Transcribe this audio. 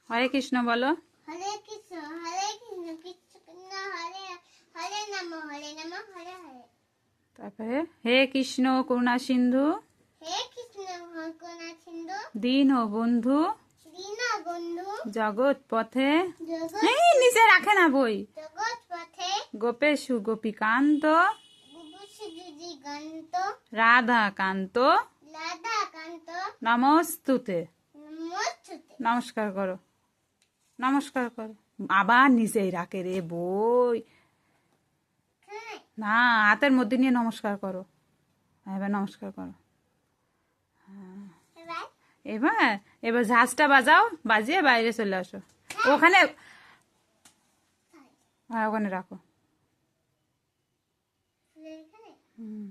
হরে কৃষ্ণ বলো। হরে কৃষ্ণ কৃষ্ণ কৃষ্ণ হরে হরে নম হরে নম হরে হরে। তারপরে হে কৃষ্ণ করুণা সিন্ধু হে কৃষ্ণ করুণা সিন্ধু দীন ও বন্ধু দীন বন্ধু জগৎ পথে জগৎ নিচে রাখে না বই জগৎ পথে গোপেশু গোপীকান্ত গুবুসুজি গন্ত রাধা কান্ত রাধা কান্ত নমস্তুতে। নমস্তুতে। নমস্কার করো, নমস্কার করো। আবার নিচেই রাখে রে বই। না, হাতের মধ্যে নিয়ে নমস্কার করো। এবার নমস্কার করো। এবার এবার ঝাঁজটা বাজাও, বাজিয়ে বাইরে চলে আসো। ওখানে হ্যাঁ, ওখানে রাখো। এখানে হুম।